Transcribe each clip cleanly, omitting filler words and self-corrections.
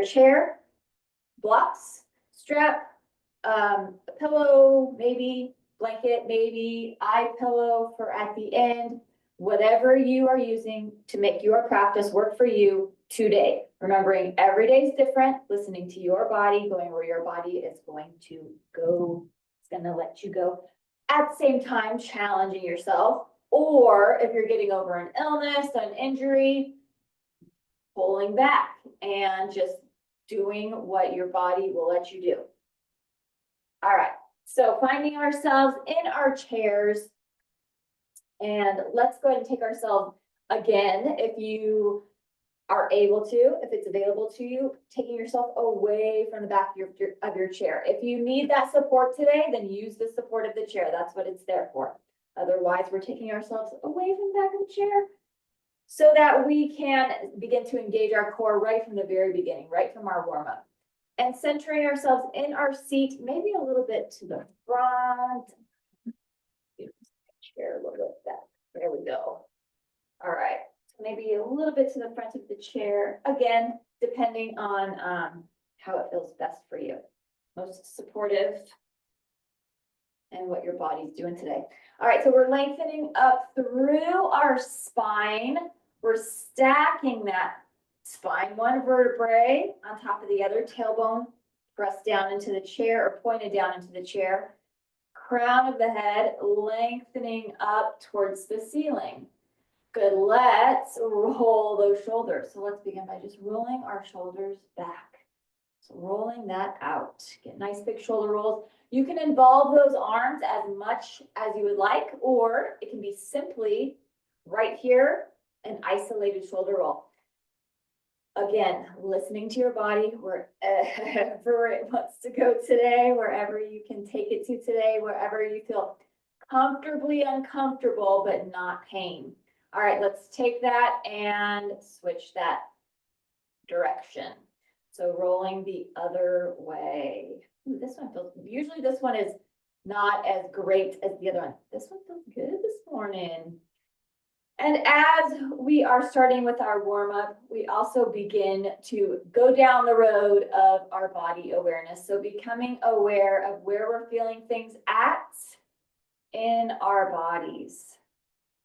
chair, blocks, strap, a pillow, maybe, blanket, maybe, eye pillow for at the end, whatever you are using to make your practice work for you today. Remembering every day is different, listening to your body, going where your body is going to go. It's going to let you go. At the same time, challenging yourself, or if you're getting over an illness, an injury, pulling back and just doing what your body will let you do. All right, so finding ourselves in our chairs, and let's go ahead and take ourselves again, if you are able to, if it's available to you, taking yourself away from the back of your chair. If you need that support today, then use the support of the chair. That's what it's there for. Otherwise, we're taking ourselves away from the back of the chair so that we can begin to engage our core right from the very beginning, right from our warm-up. And centering ourselves in our seat, maybe a little bit to the front. Chair a little bit back. There we go. All right. Maybe a little bit to the front of the chair, again, depending on how it feels best for you. Most supportive and what your body's doing today. All right, so we're lengthening up through our spine. We're stacking that spine, one vertebrae on top of the other, tailbone pressed down into the chair or pointed down into the chair. Crown of the head lengthening up towards the ceiling. Good, let's roll those shoulders. So let's begin by just rolling our shoulders back. So rolling that out. Get nice big shoulder rolls. You can involve those arms as much as you would like, or it can be simply right here, an isolated shoulder roll. Again, listening to your body wherever it wants to go today, wherever you can take it to today, wherever you feel comfortably uncomfortable, but not pain. All right, let's take that and switch that direction. So rolling the other way. Ooh, this one feels, usually this one is not as great as the other one. This one feels good this morning. And as we are starting with our warm-up, we also begin to go down the road of our body awareness. So becoming aware of where we're feeling things at in our bodies.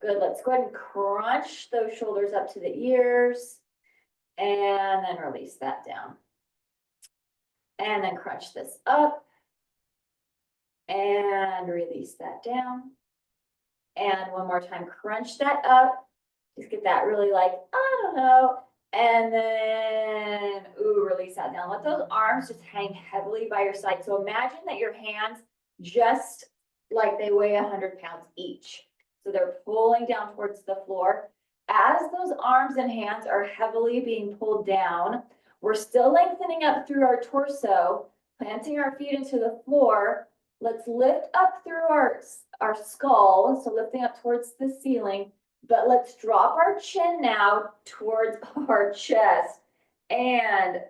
Good, let's go ahead and crunch those shoulders up to the ears and then release that down. And then crunch this up and release that down. And one more time, crunch that up. Just get that really like, I don't know. And then, ooh, release that down. Let those arms just hang heavily by your side. So imagine that your hands just like they weigh 100 pounds each. So they're pulling down towards the floor. As those arms and hands are heavily being pulled down, we're still lengthening up through our torso, planting our feet into the floor. Let's lift up through our skull, so lifting up towards the ceiling, but let's drop our chin now towards our chest. And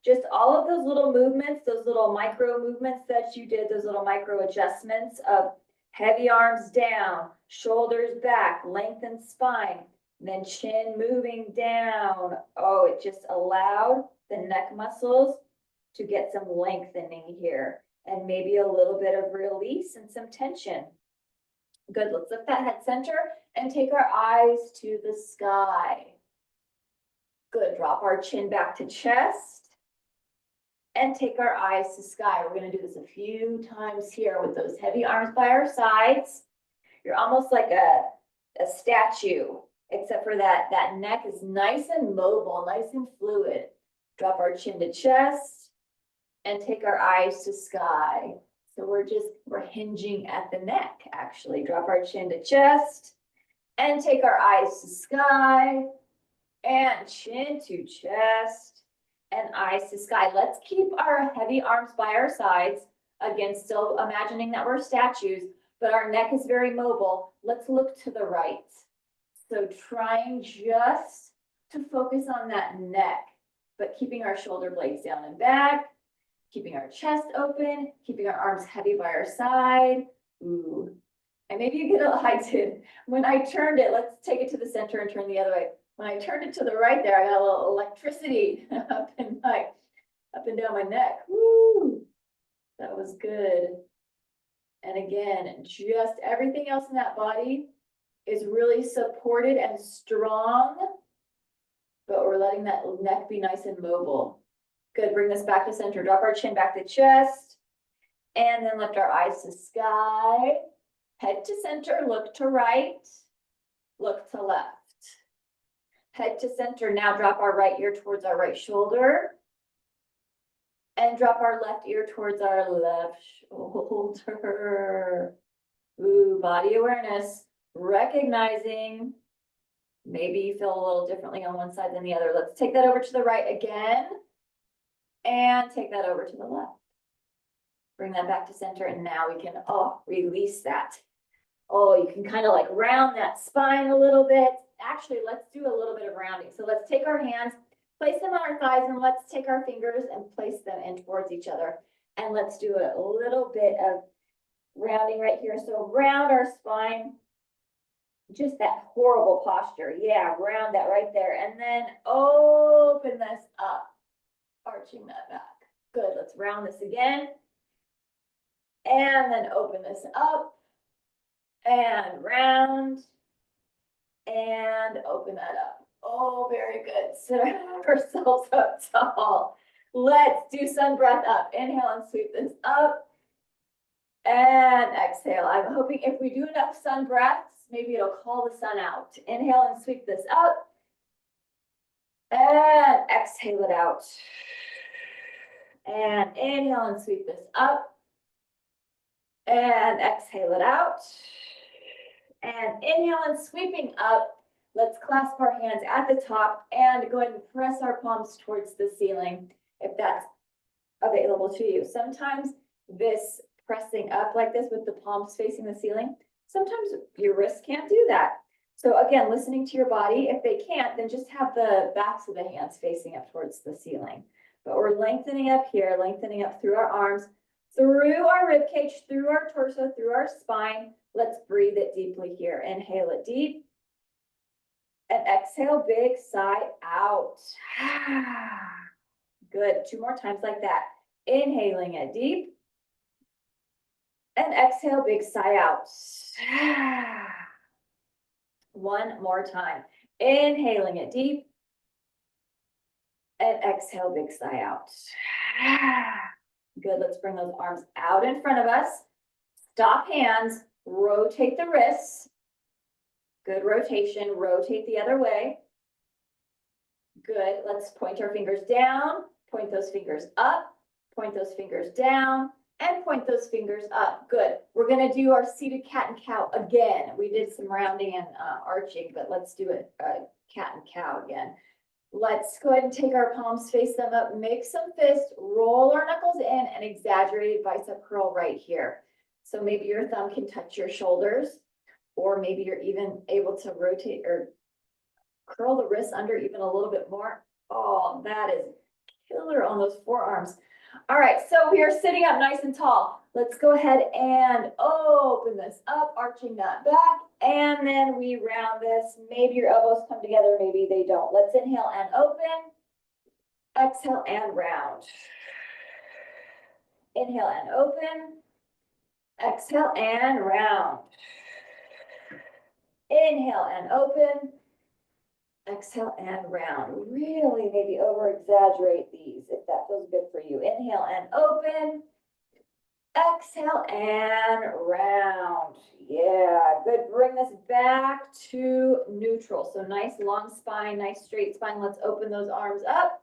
just all of those little movements, those little micro movements that you did, those little micro adjustments of heavy arms down, shoulders back, lengthened spine, then chin moving down. Oh, it just allowed the neck muscles to get some lengthening here and maybe a little bit of release and some tension. Good, let's lift that head center and take our eyes to the sky. Good, drop our chin back to chest and take our eyes to sky. We're gonna do this a few times here with those heavy arms by our sides. You're almost like a statue, except for that neck is nice and mobile, nice and fluid. Drop our chin to chest and take our eyes to sky. So we're hinging at the neck, actually. Drop our chin to chest and take our eyes to sky and chin to chest and eyes to sky. Let's keep our heavy arms by our sides. Again, still imagining that we're statues, but our neck is very mobile. Let's look to the right. So trying just to focus on that neck, but keeping our shoulder blades down and back, keeping our chest open, keeping our arms heavy by our side. Ooh. And maybe you get a I did. When I turned it, let's take it to the center and turn the other way. When I turned it to the right there, I got a little electricity up and down my neck. Woo! That was good. And again, just everything else in that body is really supported and strong, but we're letting that neck be nice and mobile. Good, bring this back to center, drop our chin back to chest, and then lift our eyes to sky. Head to center, look to right, look to left. Head to center, now drop our right ear towards our right shoulder. And drop our left ear towards our left shoulder. Ooh, body awareness, recognizing maybe you feel a little differently on one side than the other. Let's take that over to the right again. And take that over to the left. Bring that back to center, and now we can, release that. Oh, you can kind of like round that spine a little bit. Actually, let's do a little bit of rounding. So let's take our hands, place them on our thighs, and let's take our fingers and place them in towards each other. And let's do a little bit of rounding right here. So round our spine, just that horrible posture. Yeah, round that right there. And then open this up, arching that back. Good, let's round this again. And then open this up and round and open that up. Oh, very good. Sit ourselves up tall. Let's do sun breath up. Inhale and sweep this up. And exhale. I'm hoping if we do enough sun breaths, maybe it'll call the sun out. Inhale and sweep this up. And exhale it out. And inhale and sweep this up. And exhale it out. And inhale and sweeping up. Let's clasp our hands at the top and go ahead and press our palms towards the ceiling if that's available to you. Sometimes this pressing up like this with the palms facing the ceiling, sometimes your wrists can't do that. So again, listening to your body. If they can't, then just have the backs of the hands facing up towards the ceiling. But we're lengthening up here, lengthening up through our arms, through our rib cage, through our torso, through our spine. Let's breathe it deeply here. Inhale it deep. And exhale, big sigh out. Good. 2 more times like that. Inhaling it deep. And exhale, big sigh out. 1 more time. Inhaling it deep. And exhale, big sigh out. Good. Let's bring those arms out in front of us. Stop hands. Rotate the wrists. Good rotation. Rotate the other way. Good. Let's point our fingers down. Point those fingers up. Point those fingers down. And point those fingers up. Good. We're going to do our seated cat and cow again. We did some rounding and arching, but let's do it cat and cow again. Let's go ahead and take our palms, face them up, make some fists, roll our knuckles in, and exaggerated bicep curl right here. So maybe your thumb can touch your shoulders, or maybe you're even able to rotate or curl the wrists under even a little bit more. Oh, that is killer on those forearms. All right, so we are sitting up nice and tall. Let's go ahead and open this up, arching that back, and then we round this. Maybe your elbows come together, maybe they don't. Let's inhale and open. Exhale and round. Inhale and open. Exhale and round. Inhale and open. Exhale and round. Really maybe over exaggerate these if that feels good for you. Inhale and open. Exhale and round. Yeah, good. Bring this back to neutral. So nice long spine, nice straight spine. Let's open those arms up.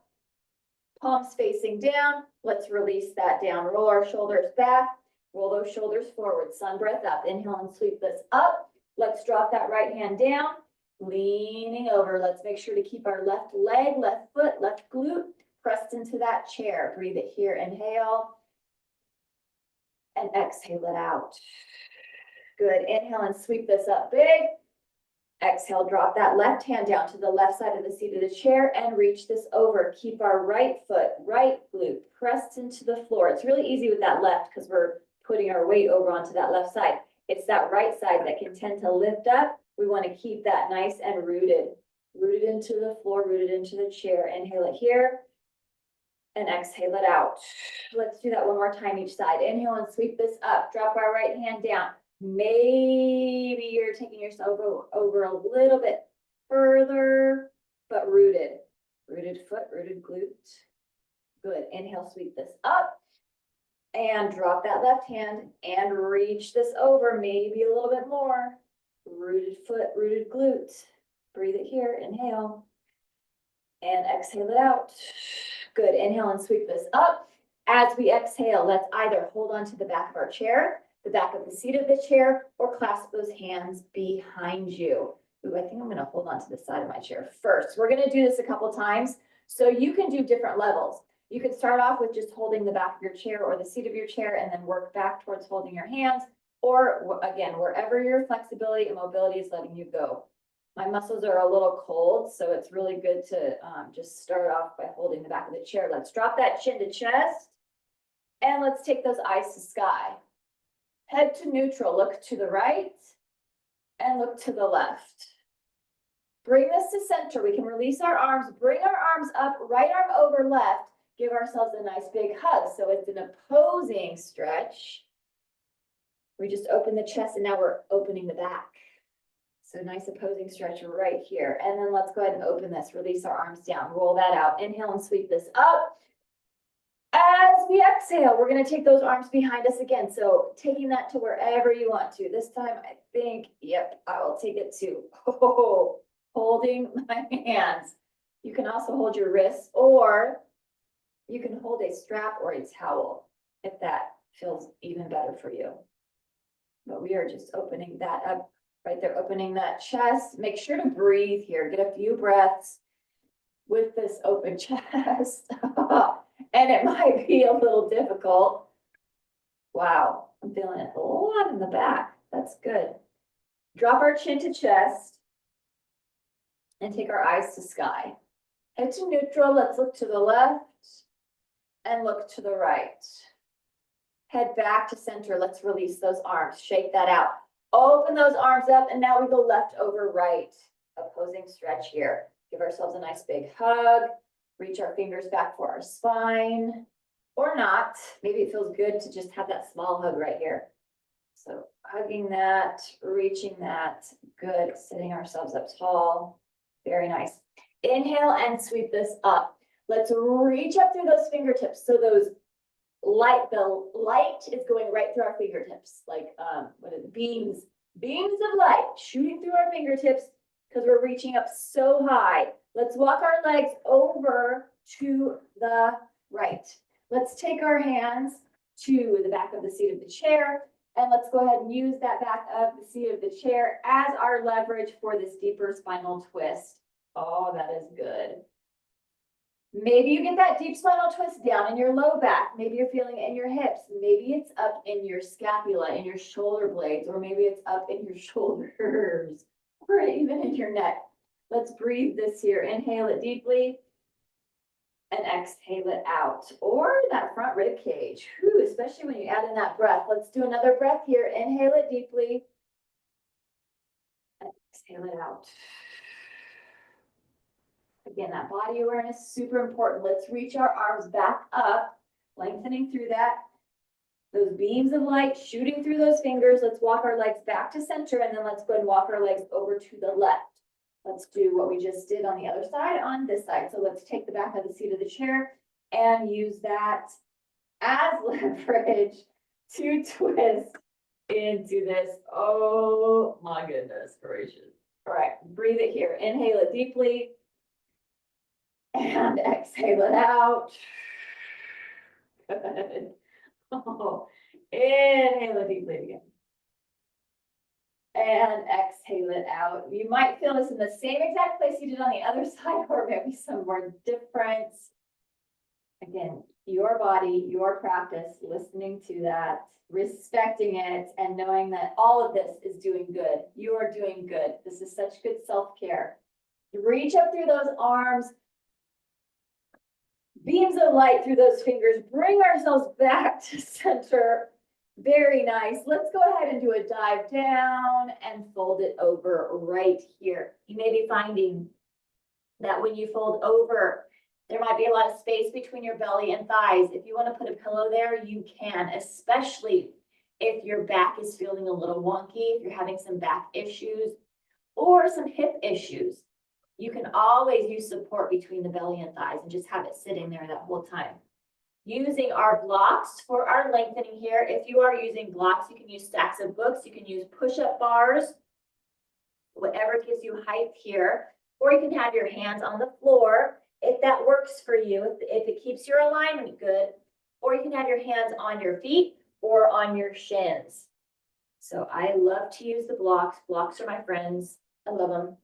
Palms facing down. Let's release that down. Roll our shoulders back. Roll those shoulders forward. Sun breath up. Inhale and sweep this up. Let's drop that right hand down. Leaning over. Let's make sure to keep our left leg, left foot, left glute pressed into that chair. Breathe it here. Inhale. And exhale it out. Good. Inhale and sweep this up big. Exhale, drop that left hand down to the left side of the seat of the chair and reach this over. Keep our right foot, right glute pressed into the floor. It's really easy with that left because we're putting our weight over onto that left side. It's that right side that can tend to lift up. We want to keep that nice and rooted. rooted into the floor, rooted into the chair. Inhale it here and exhale it out. Let's do that one more time each side. Inhale and sweep this up. Drop our right hand down. Maybe you're taking yourself over a little bit further, but rooted. Rooted foot, rooted glute. Good. Inhale, sweep this up. And drop that left hand and reach this over, maybe a little bit more. Rooted foot, rooted glute. Breathe it here. Inhale. And exhale it out. Good. Inhale and sweep this up. As we exhale, let's either hold on to the back of our chair, the back of the seat of the chair, or clasp those hands behind you. Ooh, I think I'm going to hold on to the side of my chair first. We're going to do this a couple times, so you can do different levels. You could start off with just holding the back of your chair or the seat of your chair and then work back towards holding your hands, or again, wherever your flexibility and mobility is letting you go. My muscles are a little cold, so it's really good to just start off by holding the back of the chair. Let's drop that chin to chest, and let's take those eyes to sky. Head to neutral, look to the right, and look to the left. Bring this to center. We can release our arms, bring our arms up, right arm over left. Give ourselves a nice big hug. So it's an opposing stretch. We just open the chest, and now we're opening the back. So nice opposing stretch right here. And then let's go ahead and open this. Release our arms down. Roll that out. Inhale and sweep this up. As we exhale, we're going to take those arms behind us again. So taking that to wherever you want to. This time, I think, yep, I will take it to holding my hands. You can also hold your wrists, or you can hold a strap or a towel if that feels even better for you. But we are just opening that up right there, opening that chest. Make sure to breathe here. Get a few breaths with this open chest. And it might be a little difficult. Wow, I'm feeling it a lot in the back. That's good. Drop our chin to chest and take our eyes to sky. Head to neutral. Let's look to the left and look to the right. Head back to center. Let's release those arms. Shake that out. Open those arms up, and now we go left over right. Opposing stretch here. Give ourselves a nice big hug. Reach our fingers back for our spine, or not. Maybe it feels good to just have that small hug right here. So hugging that, reaching that. Good. Sitting ourselves up tall. Very nice. Inhale and sweep this up. Let's reach up through those fingertips. So the light is going right through our fingertips, like what is it? Beams of light shooting through our fingertips because we're reaching up so high. Let's walk our legs over to the right. Let's take our hands to the back of the seat of the chair, and let's go ahead and use that back of the seat of the chair as our leverage for this deeper spinal twist. Oh, that is good. Maybe you get that deep spinal twist down in your low back. Maybe you're feeling it in your hips. Maybe it's up in your scapula, in your shoulder blades, or maybe it's up in your shoulders, or even in your neck. Let's breathe this here. Inhale it deeply and exhale it out, or that front rib cage. Whew, especially when you add in that breath. Let's do another breath here. Inhale it deeply and exhale it out. Again, that body awareness is super important. Let's reach our arms back up, lengthening through that. Those beams of light shooting through those fingers. Let's walk our legs back to center, and then let's go and walk our legs over to the left. Let's do what we just did on the other side on this side. So let's take the back of the seat of the chair and use that as leverage to twist into this. Oh my goodness gracious. All right, breathe it here. Inhale it deeply and exhale it out. Good. Oh, inhale it deeply again. And exhale it out. You might feel this in the same exact place you did on the other side, or maybe somewhere different. Again, your body, your practice, listening to that, respecting it, and knowing that all of this is doing good. You are doing good. This is such good self-care. Reach up through those arms, beams of light through those fingers, bring ourselves back to center. Very nice. Let's go ahead and do a dive down and fold it over right here. You may be finding that when you fold over, there might be a lot of space between your belly and thighs. If you want to put a pillow there, you can, especially if your back is feeling a little wonky, if you're having some back issues or some hip issues. You can always use support between the belly and thighs and just have it sitting there that whole time. Using our blocks for our lengthening here. If you are using blocks, you can use stacks of books, you can use push-up bars, whatever gives you height here, or you can have your hands on the floor if that works for you, if it keeps your alignment good, or you can have your hands on your feet or on your shins. So I love to use the blocks. Blocks are my friends. I love them.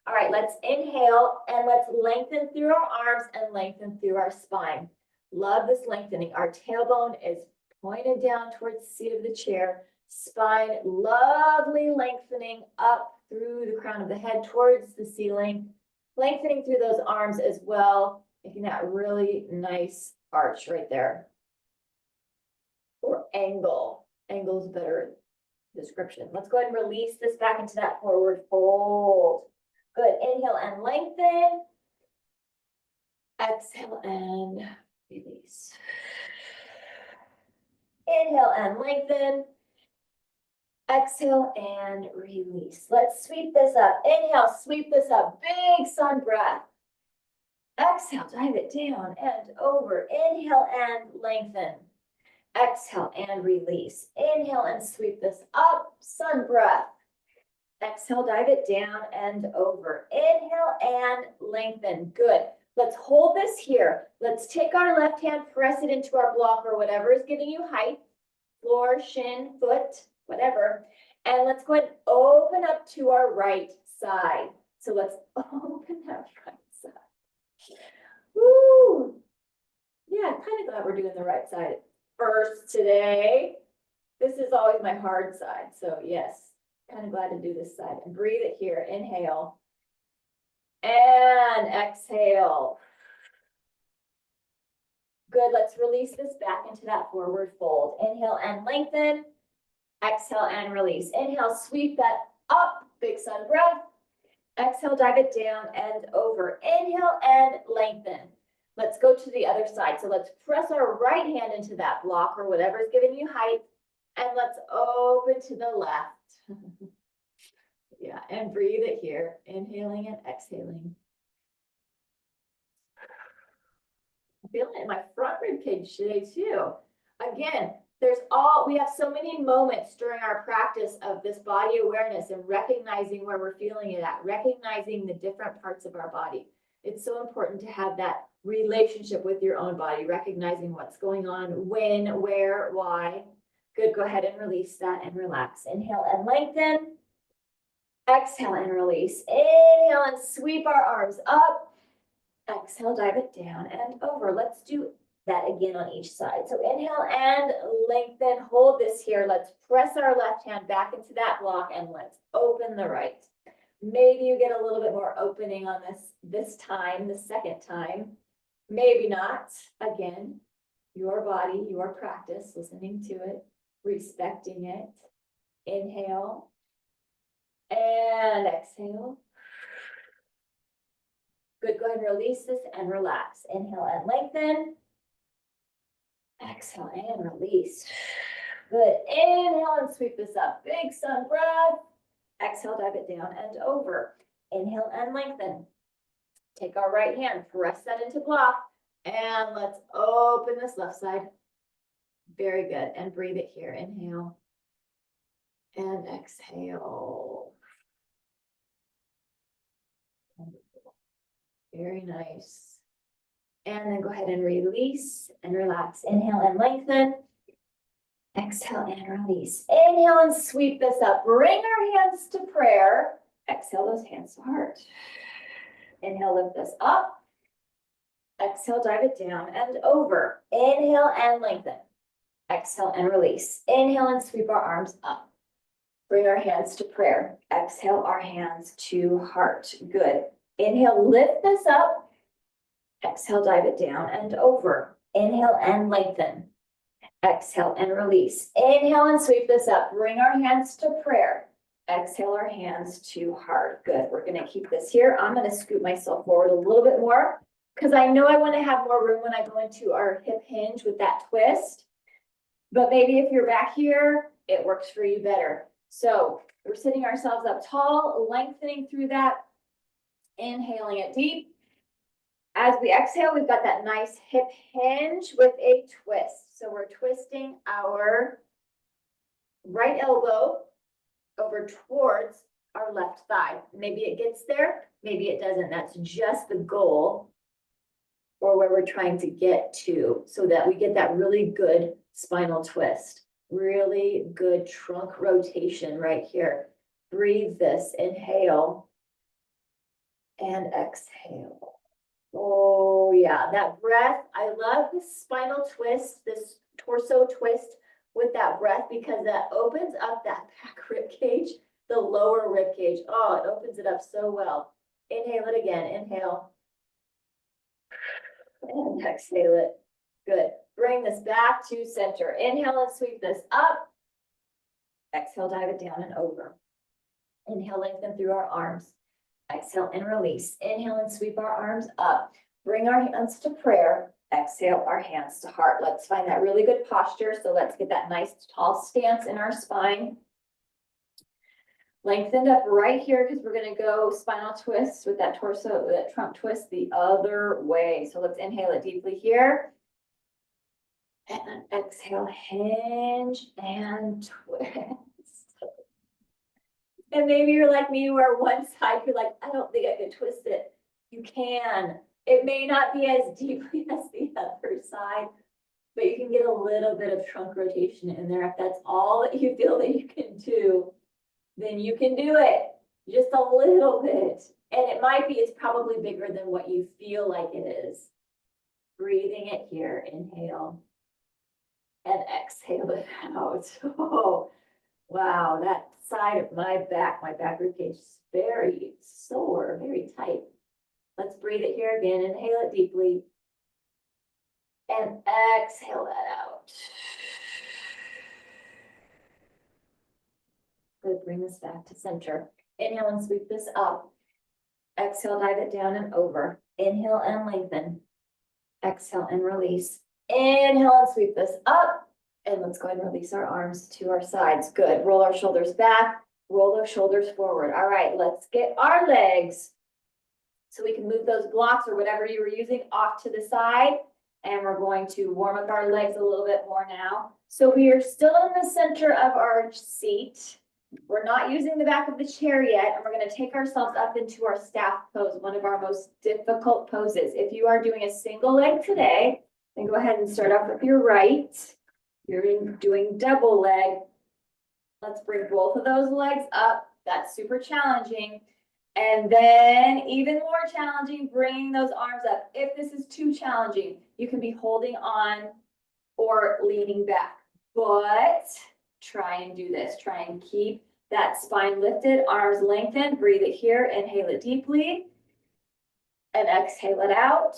All right, let's inhale and let's lengthen through our arms and lengthen through our spine. Love this lengthening. Our tailbone is pointed down towards the seat of the chair. Spine, lovely lengthening up through the crown of the head towards the ceiling. Lengthening through those arms as well, making that really nice arch right there. Or angle. Angle is a better description. Let's go ahead and release this back into that forward fold. Good. Inhale and lengthen. Exhale and release. Inhale and lengthen. Exhale and release. Let's sweep this up. Inhale, sweep this up. Big sun breath. Exhale, dive it down and over. Inhale and lengthen. Exhale and release. Inhale and sweep this up. Sun breath. Exhale, dive it down and over. Inhale and lengthen. Good. Let's hold this here. Let's take our left hand, press it into our block or whatever is giving you height. Floor, shin, foot, whatever. And let's go ahead and open up to our right side. So let's open that right side. Woo! Yeah, I'm kind of glad we're doing the right side first today. This is always my hard side. So yes, kind of glad to do this side. And breathe it here. Inhale. And exhale. Good. Let's release this back into that forward fold. Inhale and lengthen. Exhale and release. Inhale, sweep that up. Big sun breath. Exhale, dive it down and over. Inhale and lengthen. Let's go to the other side. So let's press our right hand into that block or whatever is giving you height. And let's open to the left. Yeah, and breathe it here. Inhaling and exhaling. I'm feeling it in my front rib cage today too. Again, we have so many moments during our practice of this body awareness and recognizing where we're feeling it at, recognizing the different parts of our body. It's so important to have that relationship with your own body, recognizing what's going on, when, where, why. Good, go ahead and release that and relax. Inhale and lengthen. Exhale and release. Inhale and sweep our arms up. Exhale, dive it down and over. Let's do that again on each side. So inhale and lengthen. Hold this here. Let's press our left hand back into that block and let's open the right. Maybe you get a little bit more opening on this time, the second time. Maybe not. Again, your body, your practice, listening to it, respecting it. Inhale and exhale. Good, go ahead and release this and relax. Inhale and lengthen. Exhale and release. Good, inhale and sweep this up. Big sun breath. Exhale, dive it down and over. Inhale and lengthen. Take our right hand, press that into block, and let's open this left side. Very good, and breathe it here. Inhale and exhale. Very nice. And then go ahead and release and relax. Inhale and lengthen. Exhale and release. Inhale and sweep this up. Bring our hands to prayer. Exhale those hands to heart. Inhale, lift this up. Exhale, dive it down and over. Inhale and lengthen. Exhale and release. Inhale and sweep our arms up. Bring our hands to prayer. Exhale our hands to heart. Good. Inhale, lift this up. Exhale, dive it down and over. Inhale and lengthen. Exhale and release. Inhale and sweep this up. Bring our hands to prayer. Exhale our hands to heart. Good. We're gonna keep this here. I'm gonna scoot myself forward a little bit more because I know I want to have more room when I go into our hip hinge with that twist. But maybe if you're back here, it works for you better. So we're sitting ourselves up tall, lengthening through that, inhaling it deep. As we exhale, we've got that nice hip hinge with a twist. So we're twisting our right elbow over towards our left thigh. Maybe it gets there, maybe it doesn't. That's just the goal, or where we're trying to get to, so that we get that really good spinal twist, really good trunk rotation right here. Breathe this, inhale and exhale. Oh yeah, that breath. I love this spinal twist, this torso twist with that breath, because that opens up that back rib cage, the lower rib cage. Oh, it opens it up so well. Inhale it again, inhale. And exhale it. Good. Bring this back to center. Inhale and sweep this up. Exhale, dive it down and over. Inhale, lengthen through our arms. Exhale and release. Inhale and sweep our arms up. Bring our hands to prayer. Exhale our hands to heart. Let's find that really good posture. So let's get that nice tall stance in our spine. Lengthened up right here because we're going to go spinal twist with that torso, that trunk twist the other way. So let's inhale it deeply here. And then exhale, hinge and twist. And maybe you're like me, where one side you're like, I don't think I can twist it. You can. It may not be as deeply as the other side, but you can get a little bit of trunk rotation in there. If that's all that you feel that you can do, then you can do it. Just a little bit. And it might be, it's probably bigger than what you feel like it is. Breathing it here, inhale. And exhale it out. Oh, wow, that side of my back rib cage is very sore, very tight. Let's breathe it here again. Inhale it deeply. And exhale that out. Good, bring this back to center. Inhale and sweep this up. Exhale, dive it down and over. Inhale and lengthen. Exhale and release. Inhale and sweep this up. And let's go ahead and release our arms to our sides. Good. Roll our shoulders back. Roll those shoulders forward. All right, let's get our legs so we can move those blocks or whatever you were using off to the side. And we're going to warm up our legs a little bit more now. So we are still in the center of our seat. We're not using the back of the chair yet, and we're going to take ourselves up into our staff pose, one of our most difficult poses. If you are doing a single leg today, then go ahead and start off with your right. You're doing double leg. Let's bring both of those legs up. That's super challenging. And then even more challenging, bringing those arms up. If this is too challenging, you can be holding on or leaning back. But try and do this. Try and keep that spine lifted, arms lengthened. Breathe it here. Inhale it deeply. And exhale it out.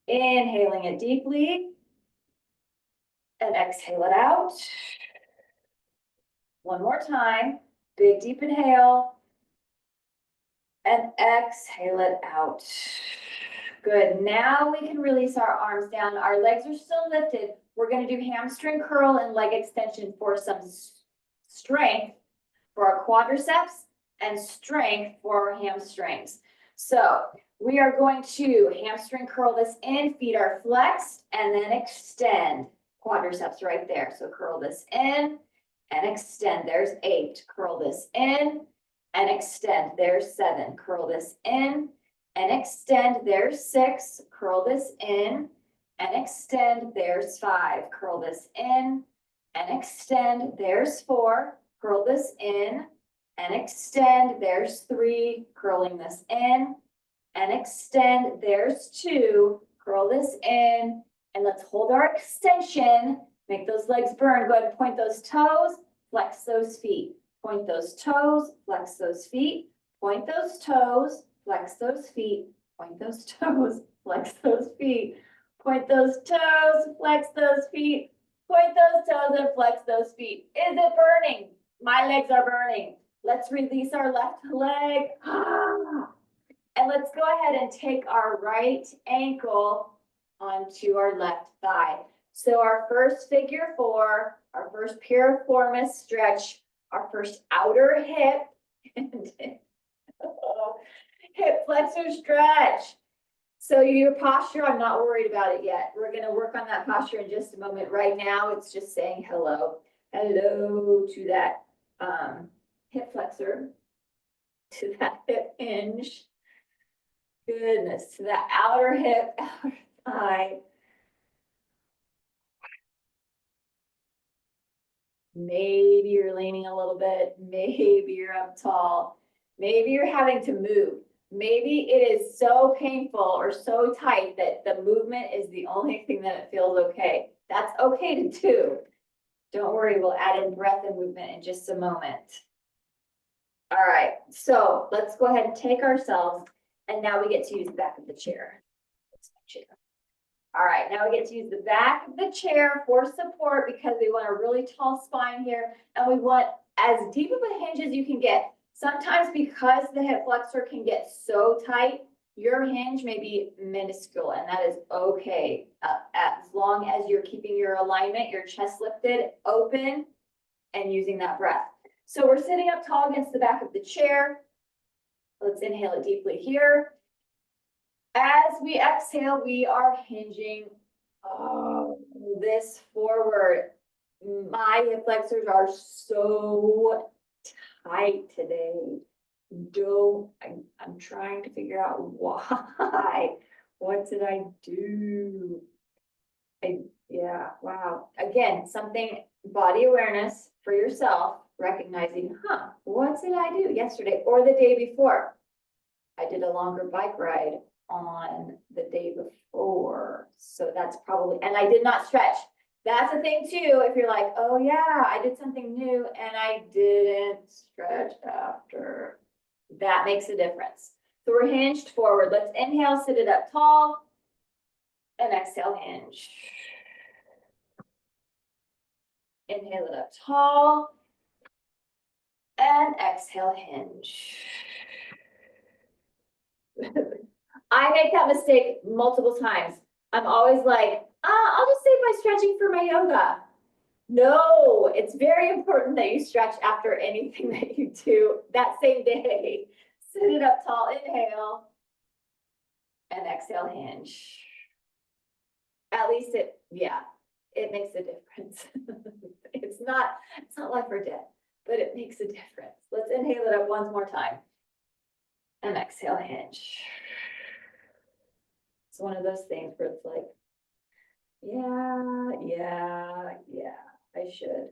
Inhaling it deeply. And exhale it out. One more time. Big deep inhale. And exhale it out. Good. Now we can release our arms down. Our legs are still lifted. We're going to do hamstring curl and leg extension for some strength for our quadriceps and strength for our hamstrings. So we are going to hamstring curl this in, feet are flexed, and then extend. Quadriceps right there. So curl this in and extend. There's 8. Curl this in and extend. There's 7. Curl this in and extend. There's 6. Curl this in and extend. There's 5. Curl this in and extend. There's 4. Curl this in and extend. There's 3. Curling this in and extend. There's 2. Curl this in. And let's hold our extension. Make those legs burn. Go ahead and point those toes. Flex those feet. Point those toes. Flex those feet. Point those toes. Flex those feet. Point those toes. Flex those feet. Point those toes. Flex those feet. Point those toes and flex those feet. Is it burning? My legs are burning. Let's release our left leg. And let's go ahead and take our right ankle onto our left thigh. So our first figure 4, our first piriformis stretch, our first outer hip, and hip flexor stretch. So your posture, I'm not worried about it yet. We're going to work on that posture in just a moment. Right now, it's just saying hello. Hello to that hip flexor, to that hip hinge. Goodness, to that outer hip, outer thigh. Maybe you're leaning a little bit. Maybe you're up tall. Maybe you're having to move. Maybe it is so painful or so tight that the movement is the only thing that it feels okay. That's okay to do. Don't worry, we'll add in breath and movement in just a moment. All right, so let's go ahead and take ourselves, and now we get to use the back of the chair. All right, now we get to use the back of the chair for support because we want a really tall spine here, and we want as deep of a hinge as you can get. Sometimes because the hip flexor can get so tight, your hinge may be minuscule, and that is okay. As long as you're keeping your alignment, your chest lifted, open, and using that breath. So we're sitting up tall against the back of the chair. Let's inhale it deeply here. As we exhale, we are hinging this forward. My hip flexors are so tight today. I'm trying to figure out why. What did I do? Yeah, wow. Again, something, body awareness for yourself, recognizing, what did I do yesterday or the day before? I did a longer bike ride on the day before. So that's probably, and I did not stretch. That's a thing too. If you're like, oh yeah, I did something new and I didn't stretch after. That makes a difference. So we're hinged forward. Let's inhale, sit it up tall, and exhale, hinge. Inhale it up tall, and exhale, hinge. I make that mistake multiple times. I'm always like, I'll just save my stretching for my yoga. No, it's very important that you stretch after anything that you do that same day. Sit it up tall, inhale, and exhale, hinge. At least it makes a difference. It's not life or death, but it makes a difference. Let's inhale it up once more time. And exhale, hinge. It's one of those things where it's like, yeah, I should.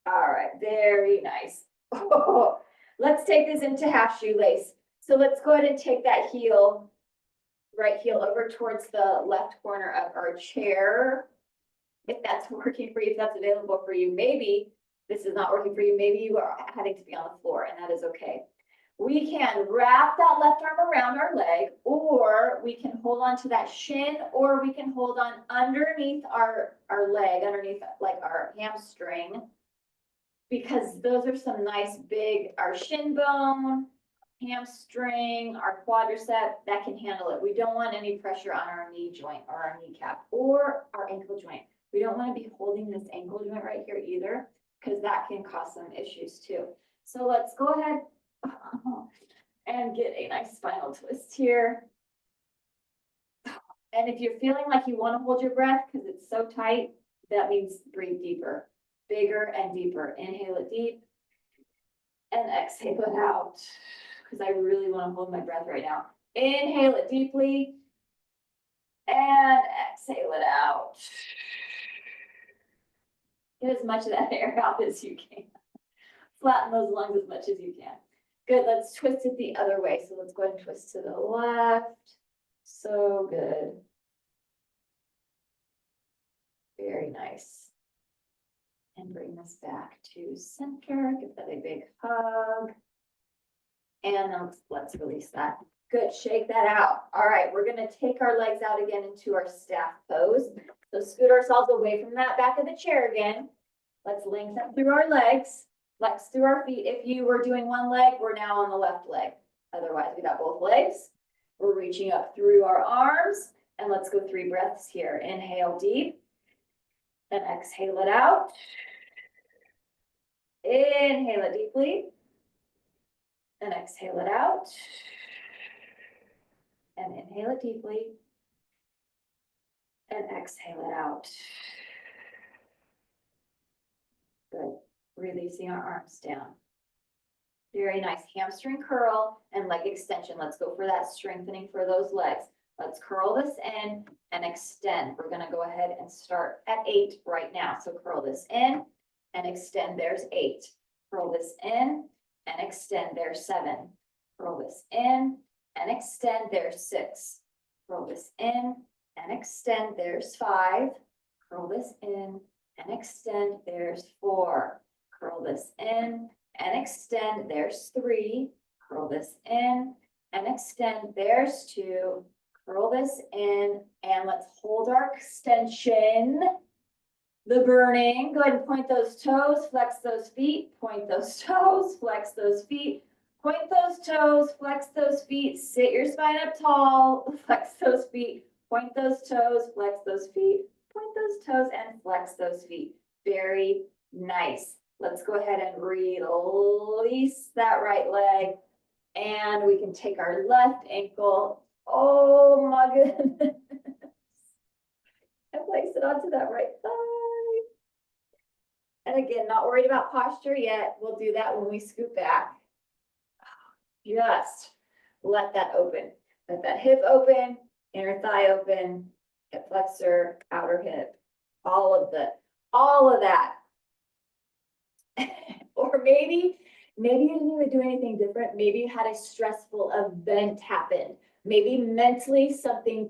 All right, very nice. Oh, let's take this into half shoelace. So let's go ahead and take that heel, right heel over towards the left corner of our chair. If that's working for you, if that's available for you, maybe this is not working for you. Maybe you are having to be on the floor, and that is okay. We can wrap that left arm around our leg, or we can hold on to that shin, or we can hold on underneath our leg, underneath like our hamstring, because those are some nice big, our shin bone, hamstring, our quadricep, that can handle it. We don't want any pressure on our knee joint or our kneecap or our ankle joint. We don't want to be holding this ankle joint right here either, because that can cause some issues too. So let's go ahead and get a nice spinal twist here. And if you're feeling like you want to hold your breath because it's so tight, that means breathe deeper, bigger and deeper. Inhale it deep and exhale it out, because I really want to hold my breath right now. Inhale it deeply and exhale it out. Get as much of that air out as you can. Flatten those lungs as much as you can. Good, let's twist it the other way. So let's go ahead and twist to the left. So good. Very nice. And bring this back to center. Give that a big hug. And let's release that. Good, shake that out. All right, we're gonna take our legs out again into our staff pose. So scoot ourselves away from that back of the chair again. Let's lengthen through our legs. Flex through our feet. If you were doing one leg, we're now on the left leg. Otherwise, we got both legs. We're reaching up through our arms. And let's go 3 breaths here. Inhale deep. And exhale it out. Inhale it deeply. And exhale it out. And inhale it deeply. And exhale it out. Good. Releasing our arms down. Very nice. Hamstring curl and leg extension. Let's go for that strengthening for those legs. Let's curl this in and extend. We're going to go ahead and start at 8 right now. So curl this in and extend. There's 8. Curl this in and extend. There's 7. Curl this in and extend. There's 6. Curl this in and extend. There's 5. Curl this in and extend. There's 4. Curl this in and extend. There's 3. Curl this in and extend. There's 2. Curl this in and let's hold our extension. The burning. Go ahead and point those toes, flex those feet, point those toes, flex those feet, point those toes, flex those feet, sit your spine up tall, flex those feet, point those toes, flex those feet, point those toes, and flex those feet. Very nice. Let's go ahead and release that right leg. And we can take our left ankle. Oh my goodness. And place it onto that right thigh. And again, not worried about posture yet. We'll do that when we scoot back. Just let that open. Let that hip open, inner thigh open, hip flexor, outer hip. All of that. Or maybe you didn't even do anything different. Maybe you had a stressful event happen. Maybe mentally something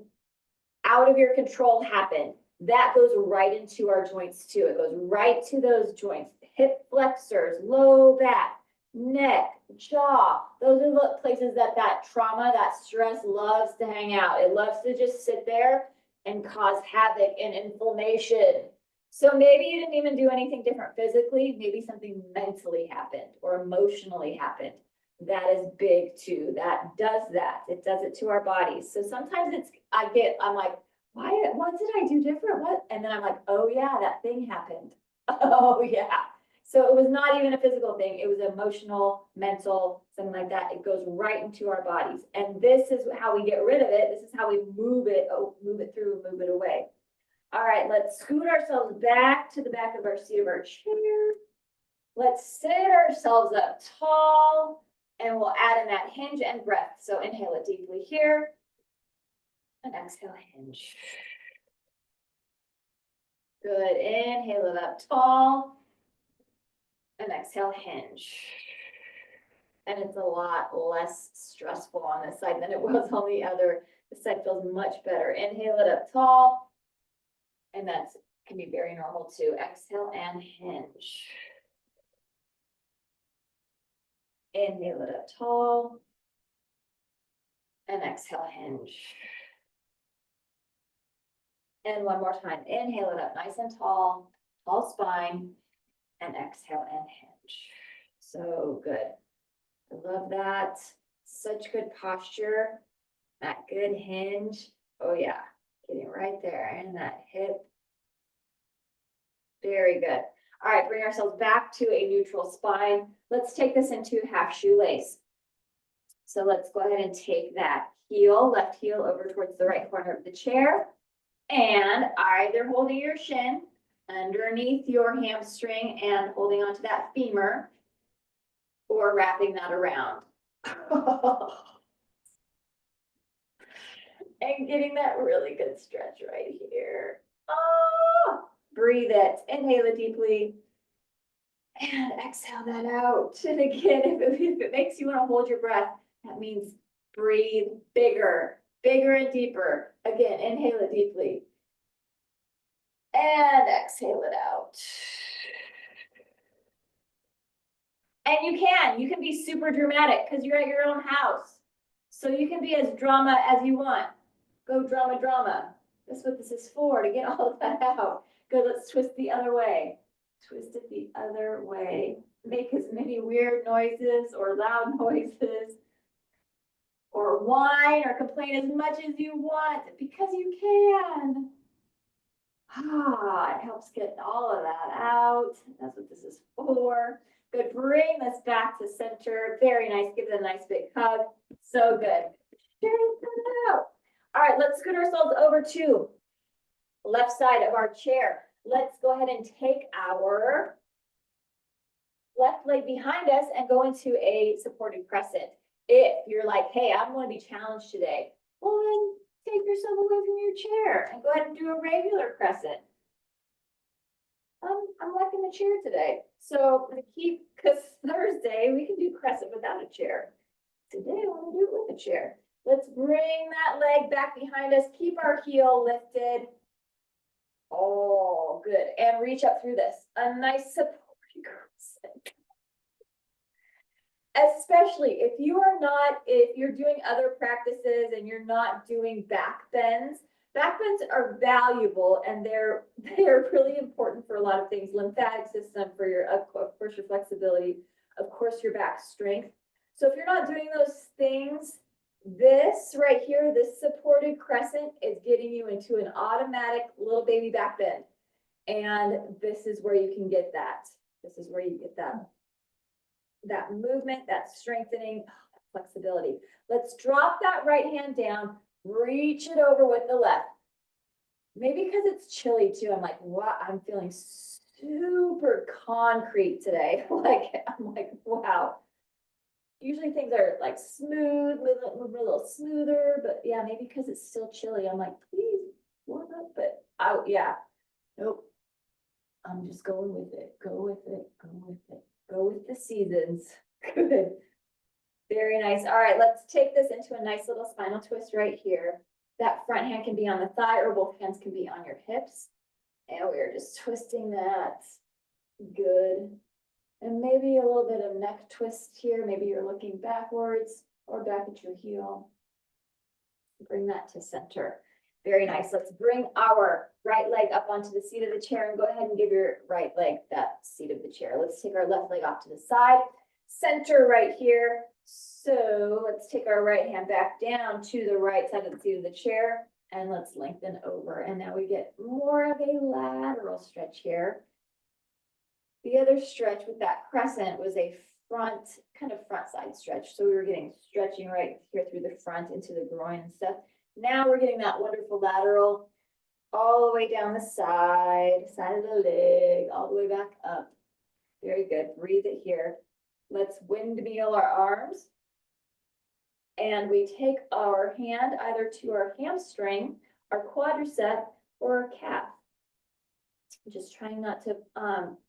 out of your control happened. That goes right into our joints too. It goes right to those joints. Hip flexors, low back, neck, jaw. Those are the places that trauma, that stress loves to hang out. It loves to just sit there and cause havoc and inflammation. So maybe you didn't even do anything different physically. Maybe something mentally happened or emotionally happened. That is big too. That does that. It does it to our bodies. So sometimes I'm like, what did I do different? What? And then I'm like, oh yeah, that thing happened. Oh yeah. So it was not even a physical thing. It was emotional, mental, something like that. It goes right into our bodies. And this is how we get rid of it. This is how we move it through, move it away. All right, let's scoot ourselves back to the back of our seat of our chair. Let's sit ourselves up tall. And we'll add in that hinge and breath. So inhale it deeply here. And exhale, hinge. Good. Inhale it up tall. And exhale, hinge. And it's a lot less stressful on this side than it was on the other. This side feels much better. Inhale it up tall. And that can be very normal too. Exhale and hinge. Inhale it up tall. And exhale, hinge. And one more time. Inhale it up nice and tall, tall spine. And exhale and hinge. So good. I love that. Such good posture. That good hinge. Oh yeah. Getting right there in that hip. Very good. All right, bring ourselves back to a neutral spine. Let's take this into half shoelace. So let's go ahead and take that heel, left heel over towards the right corner of the chair. And either holding your shin underneath your hamstring and holding onto that femur, or wrapping that around. And getting that really good stretch right here. Oh, breathe it. Inhale it deeply. And exhale that out. And again, if it makes you want to hold your breath, that means breathe bigger, bigger and deeper. Again, inhale it deeply. And exhale it out. And you can be super dramatic because you're at your own house. So you can be as drama as you want. Go drama, drama. That's what this is for, to get all of that out. Good, let's twist the other way. twist it the other way. Make as many weird noises or loud noises or whine or complain as much as you want because you can. It helps get all of that out. That's what this is for. Good. Bring this back to center. Very nice. Give it a nice big hug. So good. All right, let's scoot ourselves over to left side of our chair. Let's go ahead and take our left leg behind us and go into a supported crescent. If you're like, hey, I'm going to be challenged today, well then take yourself away from your chair and go ahead and do a regular crescent. I'm liking the chair today. So I'm going to keep, because Thursday we can do crescent without a chair. Today I want to do it with a chair. Let's bring that leg back behind us. Keep our heel lifted. Oh, good. And reach up through this. A nice supporting crescent. Especially if you're doing other practices and you're not doing back bends. Back bends are valuable and they're really important for a lot of things. Lymphatic system, for your, of course, your flexibility, of course, your back strength. So if you're not doing those things, this right here, this supported crescent is getting you into an automatic little baby back bend. And this is where you can get that. This is where you get that movement, that strengthening, that flexibility. Let's drop that right hand down, reach it over with the left. Maybe because it's chilly too, I'm like, wow, I'm feeling super concrete today. I'm like, wow. Usually things are like smooth, move a little smoother, but yeah, maybe because it's still chilly, I'm like, please warm up, but yeah, nope. I'm just going with it, go with it, go with it, go with the seasons. Good. Very nice. All right, let's take this into a nice little spinal twist right here. That front hand can be on the thigh or both hands can be on your hips. And we're just twisting that. Good. And maybe a little bit of neck twist here. Maybe you're looking backwards or back at your heel. Bring that to center. Very nice. Let's bring our right leg up onto the seat of the chair and go ahead and give your right leg that seat of the chair. Let's take our left leg off to the side. Center right here. So let's take our right hand back down to the right side of the seat of the chair and let's lengthen over. And now we get more of a lateral stretch here. The other stretch with that crescent was a front side stretch. So we were getting stretching right here through the front into the groin and stuff. Now we're getting that wonderful lateral all the way down the side of the leg, all the way back up. Very good. Breathe it here. Let's windmill our arms. And we take our hand either to our hamstring, our quadricep, or our calf. Just trying not to,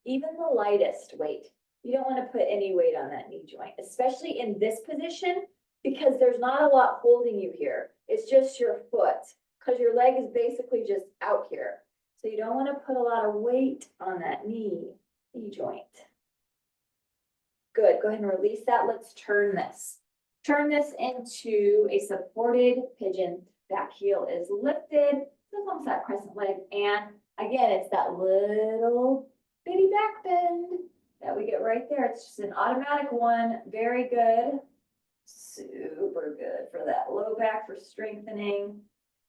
even the lightest weight. You don't want to put any weight on that knee joint, especially in this position, because there's not a lot holding you here. It's just your foot, because your leg is basically just out here. So you don't want to put a lot of weight on that knee joint. Good. Go ahead and release that. Let's turn this. Turn this into a supported pigeon. Back heel is lifted. It's almost that crescent leg. And again, it's that little bitty back bend that we get right there. It's just an automatic one. Very good. Super good for that low back, for strengthening.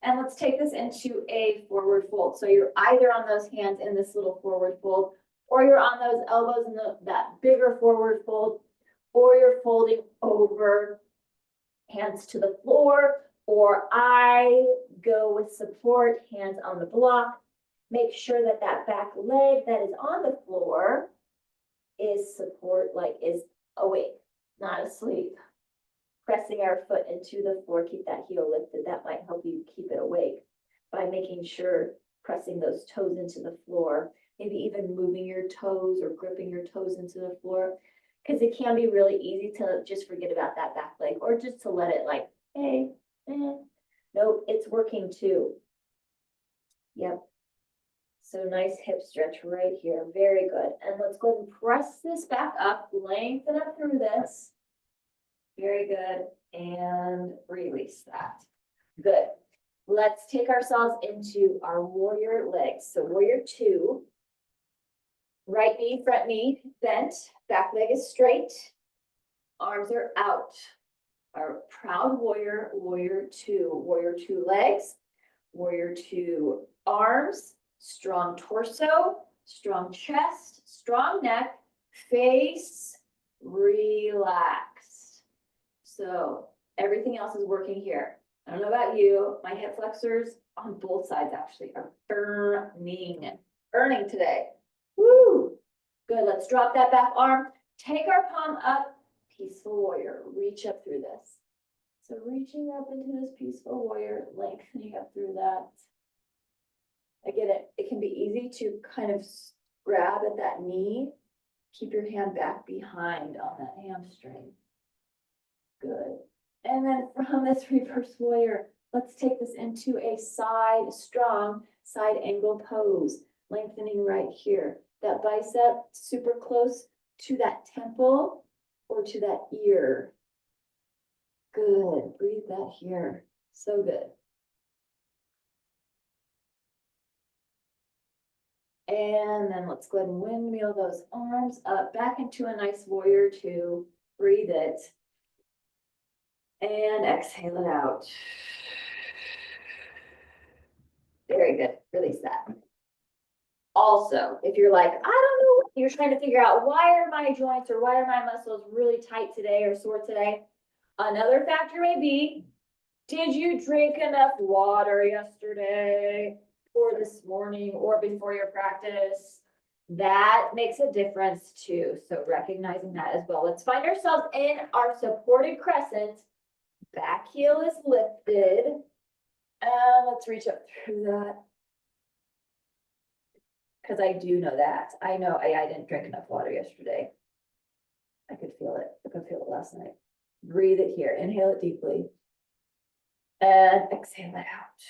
And let's take this into a forward fold. So you're either on those hands in this little forward fold, or you're on those elbows in that bigger forward fold, or you're folding over, hands to the floor, or I go with support, hands on the block. Make sure that that back leg that is on the floor is is awake, not asleep. Pressing our foot into the floor, keep that heel lifted. That might help you keep it awake by making sure pressing those toes into the floor, maybe even moving your toes or gripping your toes into the floor, because it can be really easy to just forget about that back leg or just to let it like, hey, nope, it's working too. Yep. So nice hip stretch right here. Very good. And let's go ahead and press this back up, lengthen up through this. Very good. And release that. Good. Let's take ourselves into our warrior legs. So warrior two. Right knee, front knee bent, back leg is straight, arms are out. Our proud warrior, warrior two legs, warrior two arms, strong torso, strong chest, strong neck, face relaxed. So everything else is working here. I don't know about you, my hip flexors on both sides actually are burning today. Woo! Good, let's drop that back arm, take our palm up, peaceful warrior, reach up through this. So reaching up into this peaceful warrior, lengthening up through that. Again, it can be easy to kind of grab at that knee, keep your hand back behind on that hamstring. Good. And then from this reverse warrior, let's take this into a strong side angle pose, lengthening right here. That bicep super close to that temple or to that ear. Good, breathe that here, so good. And then let's go ahead and windmill those arms up, back into a nice warrior two, breathe it. And exhale it out. Very good, release that. Also, if you're like, I don't know, you're trying to figure out why are my joints or why are my muscles really tight today or sore today? Another factor may be, did you drink enough water yesterday or this morning or before your practice? That makes a difference too. So recognizing that as well. Let's find ourselves in our supported crescent. Back heel is lifted. And let's reach up through that. Because I do know that. I know I didn't drink enough water yesterday. I could feel it. I could feel it last night. Breathe it here. Inhale it deeply. And exhale it out.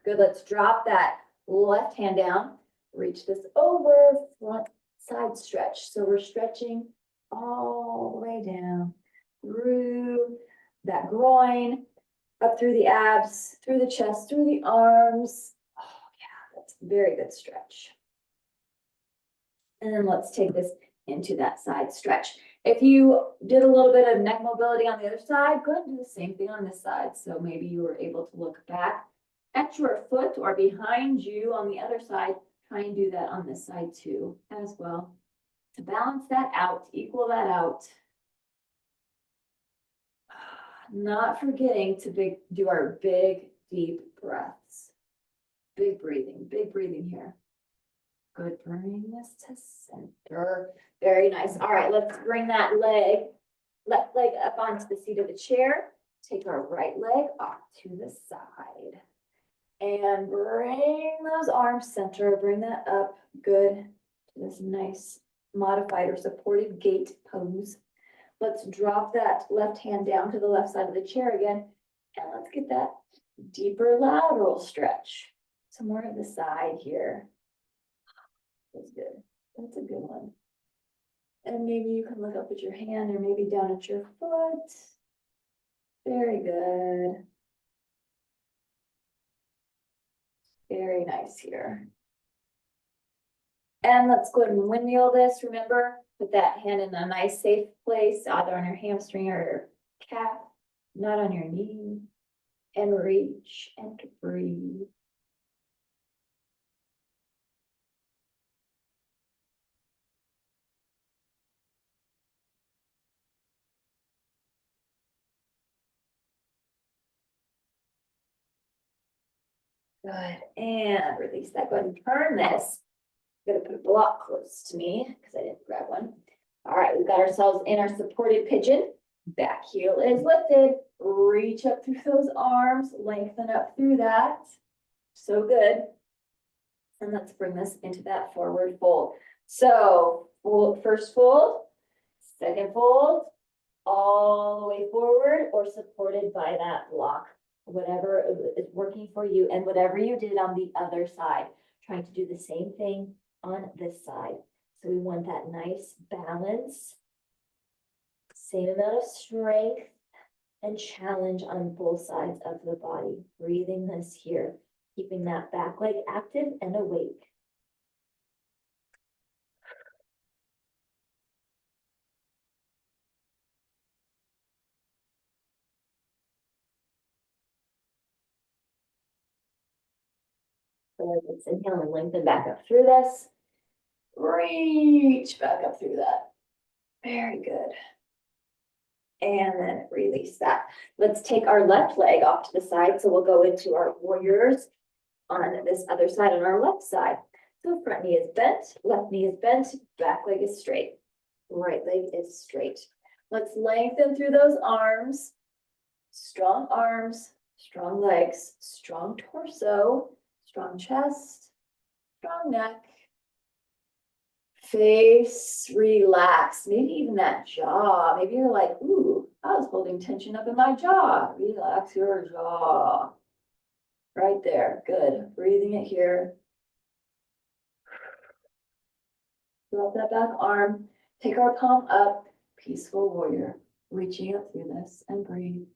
Good. Let's drop that left hand down. Reach this over, front side stretch. So we're stretching all the way down through that groin, up through the abs, through the chest, through the arms. Oh yeah, that's a very good stretch. And then let's take this into that side stretch. If you did a little bit of neck mobility on the other side, go ahead and do the same thing on this side. So maybe you were able to look back at your foot or behind you on the other side. Try and do that on this side too, as well. To balance that out, equal that out. Not forgetting to do our big, deep breaths. Big breathing here. Good, bring this to center. Very nice. All right, let's bring that left leg up onto the seat of the chair. Take our right leg off to the side. And bring those arms center, bring that up. Good. To this nice modified or supported gait pose. Let's drop that left hand down to the left side of the chair again. And let's get that deeper lateral stretch. Some more of the side here. That's good. That's a good one. And maybe you can look up at your hand or maybe down at your foot. Very good. Very nice here. And let's go ahead and windmill this. Remember, put that hand in a nice safe place, either on your hamstring or your calf, not on your knee. And reach and breathe. Good, and release that. Go ahead and turn this. I'm gonna put a block close to me because I didn't grab one. All right, we've got ourselves in our supported pigeon. Back heel is lifted. Reach up through those arms, lengthen up through that. So good. And let's bring this into that forward fold. So first fold, second fold, all the way forward or supported by that block. Whatever is working for you and whatever you did on the other side, trying to do the same thing on this side. So we want that nice balance, same amount of strength and challenge on both sides of the body. Breathing this here, keeping that back leg active and awake. Good. Let's inhale and lengthen back up through this. Reach back up through that. Very good. And then release that. Let's take our left leg off to the side. So we'll go into our warriors on this other side, on our left side. So front knee is bent, left knee is bent, back leg is straight, right leg is straight. Let's lengthen through those arms, strong legs, strong torso, strong chest, strong neck. Face, relax, maybe even that jaw. Maybe you're like, ooh, I was holding tension up in my jaw. Relax your jaw. Right there, good. Breathing it here. Drop that back arm. Take our palm up. Peaceful warrior. Reaching up through this and breathe.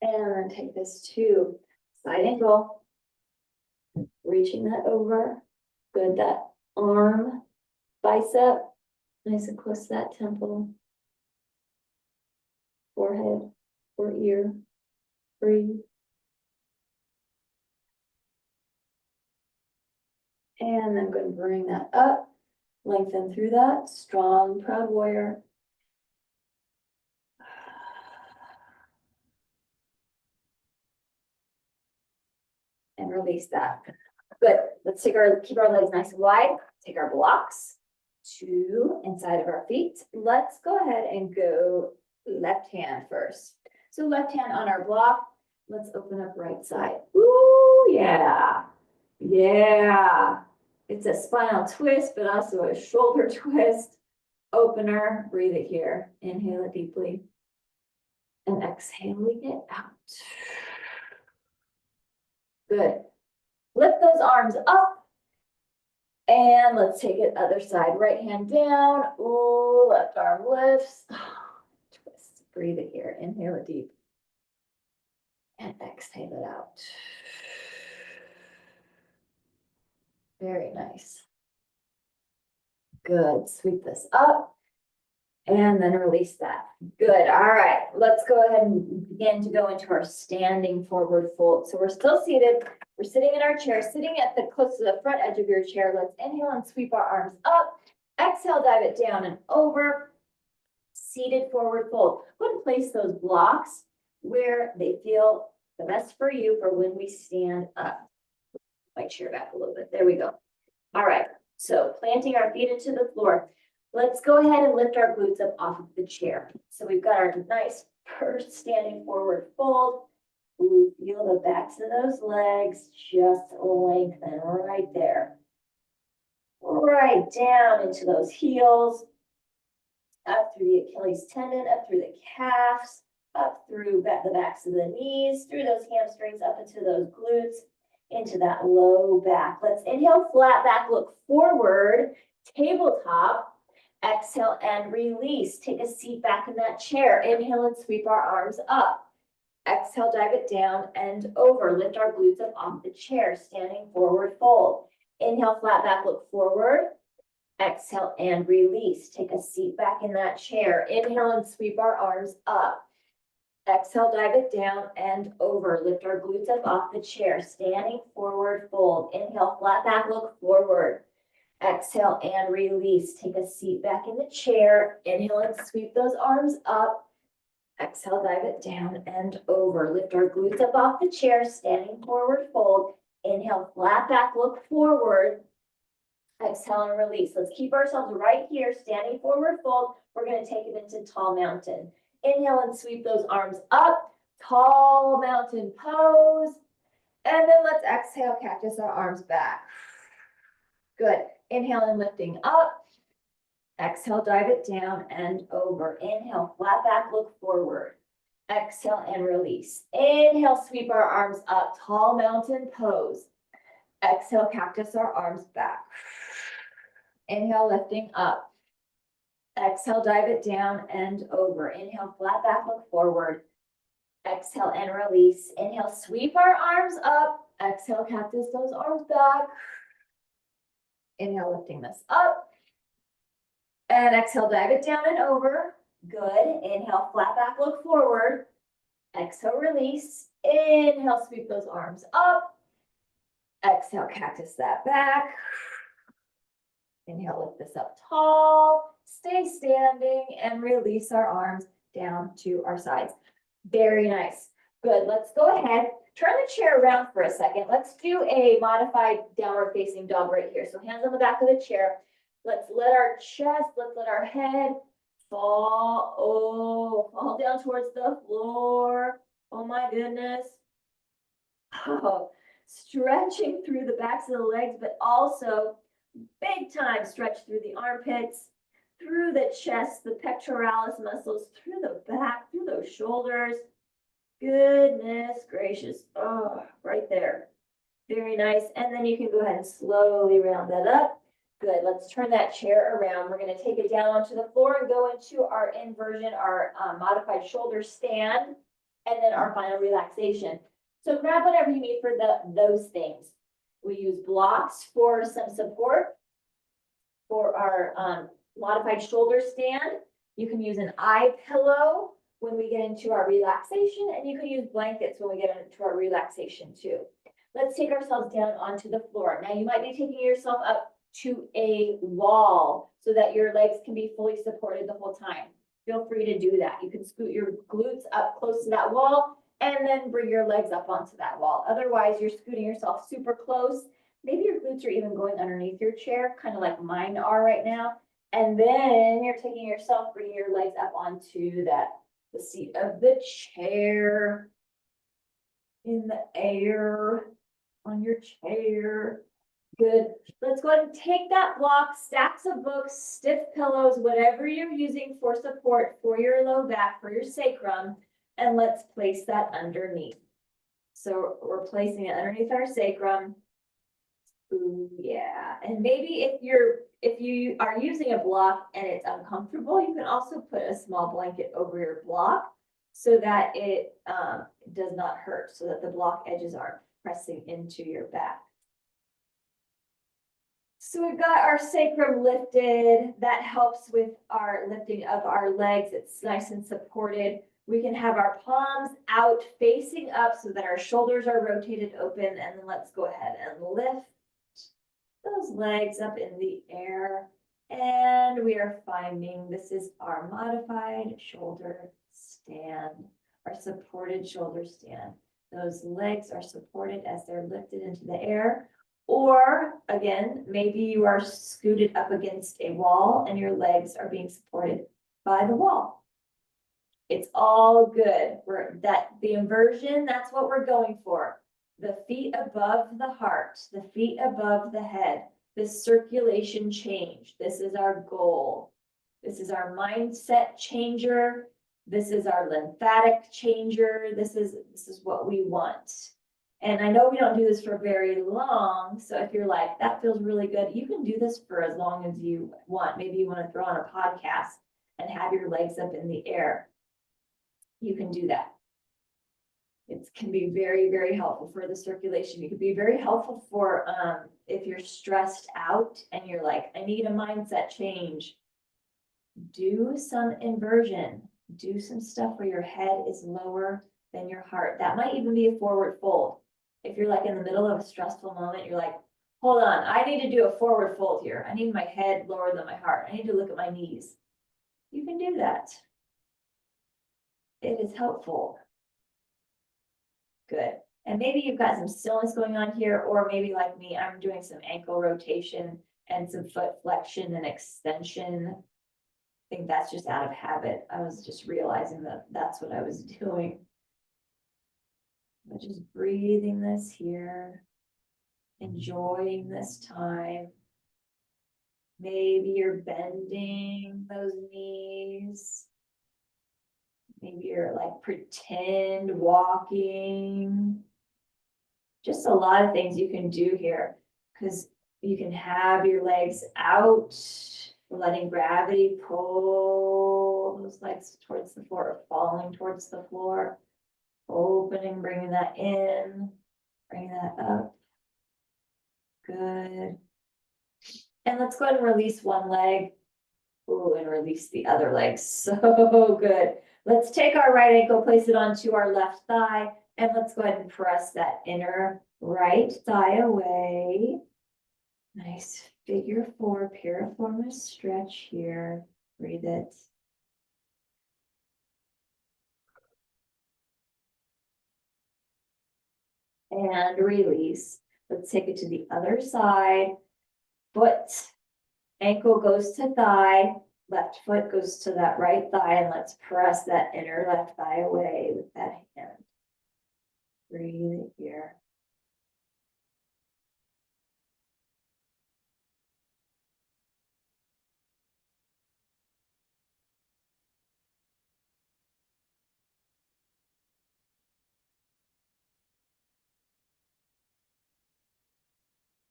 And then take this to side angle. Reaching that over. Good, that arm, bicep, nice and close to that temple. Forehead or ear. Breathe. And I'm going to bring that up. Lengthen through that. Strong, proud warrior. And release that. Good. Let's keep our legs nice and wide. Take our blocks to inside of our feet. Let's go ahead and go left hand first. So left hand on our block. Let's open up right side. Ooh, yeah. Yeah. It's a spinal twist, but also a shoulder twist. Opener. Breathe it here. Inhale it deeply. And exhaling it out. Good. Lift those arms up. And let's take it other side. Right hand down. Ooh, left arm lifts. Twist. Breathe it here. Inhale it deep. And exhale it out. Very nice. Good. Sweep this up. And then release that. Good. All right. Let's go ahead and begin to go into our standing forward fold. So we're still seated. We're sitting in our chair, sitting at the close to the front edge of your chair. Let's inhale and sweep our arms up. Exhale, dive it down and over. Seated forward fold. Go and place those blocks where they feel the best for you for when we stand up. My chair back a little bit. There we go. All right. So planting our feet into the floor. Let's go ahead and lift our glutes up off of the chair. So we've got our nice first standing forward fold. Ooh, feel the backs of those legs just lengthen right there. Right down into those heels. Up through the Achilles tendon, up through the calves, up through the backs of the knees, through those hamstrings, up into those glutes, into that low back. Let's inhale, flat back, look forward, tabletop. Exhale and release. Take a seat back in that chair. Inhale and sweep our arms up. Exhale, dive it down and over. Lift our glutes up off the chair, standing forward fold. Inhale, flat back, look forward. Exhale and release. Take a seat back in that chair. Inhale and sweep our arms up. Exhale, dive it down and over. Lift our glutes up off the chair, standing forward fold. Inhale, flat back, look forward. Exhale and release. Take a seat back in the chair. Inhale and sweep those arms up. Exhale, dive it down and over. Lift our glutes up off the chair, standing forward fold. Inhale, flat back, look forward. Exhale and release. Let's keep ourselves right here, standing forward fold. We're going to take it into tall mountain. Inhale and sweep those arms up. Tall mountain pose. And then let's exhale, cactus our arms back. Good. Inhale and lifting up. Exhale, dive it down and over. Inhale, flat back, look forward. Exhale and release. Inhale, sweep our arms up. Tall mountain pose. Exhale, cactus our arms back. Inhale, lifting up. Exhale, dive it down and over. Inhale, flat back, look forward. Exhale and release. Inhale, sweep our arms up. Exhale, cactus those arms back. Inhale, lifting this up. And exhale, dive it down and over. Good. Inhale, flat back, look forward. Exhale, release. Inhale, sweep those arms up. Exhale, cactus that back. Inhale, lift this up tall. Stay standing and release our arms down to our sides. Very nice. Good. Let's go ahead. Turn the chair around for a second. Let's do a modified downward facing dog right here. So hands on the back of the chair. Let's let our chest, let's let our head fall. Oh, fall down towards the floor. Oh my goodness. Oh, stretching through the backs of the legs, but also big time stretch through the armpits, through the chest, the pectoralis muscles, through the back, through those shoulders. Goodness gracious. Oh, right there. Very nice. And then you can go ahead and slowly round that up. Good. Let's turn that chair around. We're going to take it down onto the floor and go into our inversion, our modified shoulder stand, and then our final relaxation. So grab whatever you need for those things. We use blocks for some support for our modified shoulder stand. You can use an eye pillow when we get into our relaxation, and you can use blankets when we get into our relaxation too. Let's take ourselves down onto the floor. Now you might be taking yourself up to a wall so that your legs can be fully supported the whole time. Feel free to do that. You can scoot your glutes up close to that wall and then bring your legs up onto that wall. Otherwise, you're scooting yourself super close. Maybe your glutes are even going underneath your chair, kind of like mine are right now. And then you're taking yourself, bringing your legs up onto the seat of the chair, in the air, on your chair. Good. Let's go ahead and take that block, stacks of books, stiff pillows, whatever you're using for support for your low back, for your sacrum, and let's place that underneath. So we're placing it underneath our sacrum. Ooh, yeah. And maybe if you are using a block and it's uncomfortable, you can also put a small blanket over your block so that it does not hurt, so that the block edges aren't pressing into your back. So we've got our sacrum lifted. That helps with our lifting of our legs. It's nice and supported. We can have our palms out facing up so that our shoulders are rotated open. And then let's go ahead and lift those legs up in the air. And we are finding this is our modified shoulder stand, our supported shoulder stand. Those legs are supported as they're lifted into the air. Or again, maybe you are scooted up against a wall and your legs are being supported by the wall. It's all good. The inversion, that's what we're going for. The feet above the heart, the feet above the head, this circulation change. This is our goal. This is our mindset changer. This is our lymphatic changer. This is what we want. And I know we don't do this for very long. So if you're like, that feels really good, you can do this for as long as you want. Maybe you want to throw on a podcast and have your legs up in the air. You can do that. It can be very, very helpful for the circulation. It could be very helpful for if you're stressed out and you're like, I need a mindset change. Do some inversion. Do some stuff where your head is lower than your heart. That might even be a forward fold. If you're like in the middle of a stressful moment, you're like, hold on, I need to do a forward fold here. I need my head lower than my heart. I need to look at my knees. You can do that. It is helpful. Good. And maybe you've got some stillness going on here, or maybe like me, I'm doing some ankle rotation and some foot flexion and extension. I think that's just out of habit. I was just realizing that that's what I was doing. But just breathing this here, enjoying this time. Maybe you're bending those knees. Maybe you're like pretend walking. Just a lot of things you can do here, because you can have your legs out, letting gravity pull those legs towards the floor, or falling towards the floor. Opening, bringing that in, bring that up. Good. And let's go ahead and release one leg. Ooh, and release the other leg. So good. Let's take our right ankle, place it onto our left thigh, and let's go ahead and press that inner right thigh away. Nice figure four, piriformis stretch here. Breathe it. And release. Let's take it to the other side. Foot, ankle goes to thigh, left foot goes to that right thigh, and let's press that inner left thigh away with that hand. Breathe it here.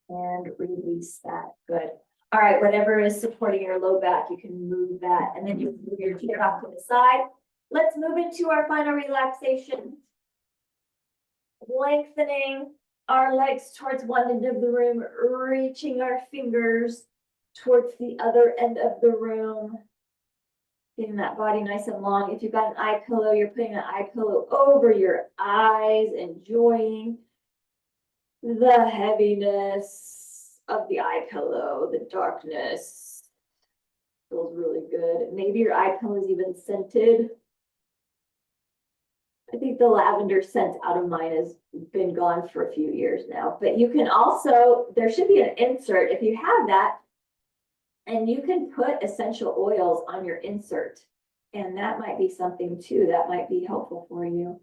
And release that. Good. All right, whatever is supporting your low back, you can move that, and then you move your chair off to the side. Let's move into our final relaxation. Lengthening our legs towards one end of the room, reaching our fingers towards the other end of the room. Getting that body nice and long. If you've got an eye pillow, you're putting an eye pillow over your eyes, enjoying the heaviness of the eye pillow, the darkness. Feels really good. Maybe your eye pillow is even scented. I think the lavender scent out of mine has been gone for a few years now, but you can also, there should be an insert if you have that, and you can put essential oils on your insert, and that might be something too that might be helpful for you.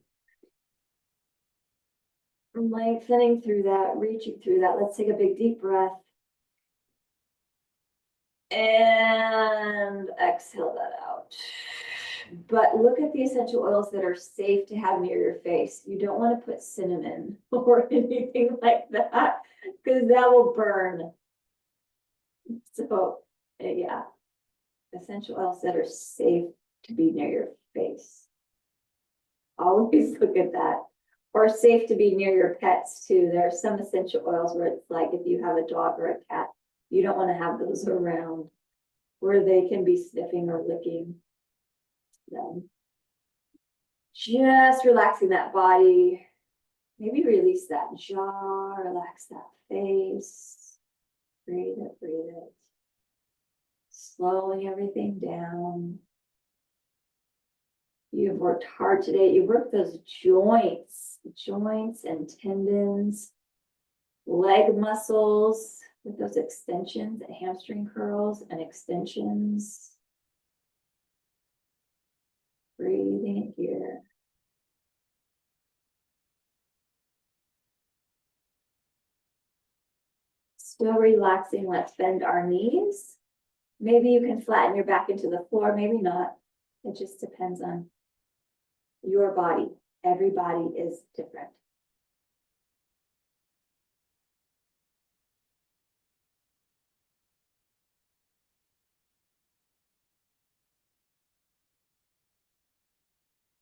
Lengthening through that, reaching through that. Let's take a big deep breath. And exhale that out. But look at the essential oils that are safe to have near your face. You don't want to put cinnamon or anything like that, because that will burn. So, yeah, essential oils that are safe to be near your face. Always look at that. Or safe to be near your pets too. There are some essential oils where it's like if you have a dog or a cat, you don't want to have those around where they can be sniffing or licking them. Just relaxing that body. Maybe release that jaw, relax that face. Breathe it, breathe it. Slowing everything down. You've worked hard today. You worked those joints and tendons, leg muscles with those extensions, hamstring curls and extensions. Breathing it here. Still relaxing. Let's bend our knees. Maybe you can flatten your back into the floor, maybe not. It just depends on your body. Every body is different.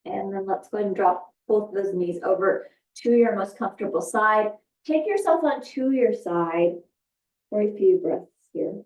And then let's go ahead and drop both of those knees over to your most comfortable side. Take yourself onto your side for a few breaths here.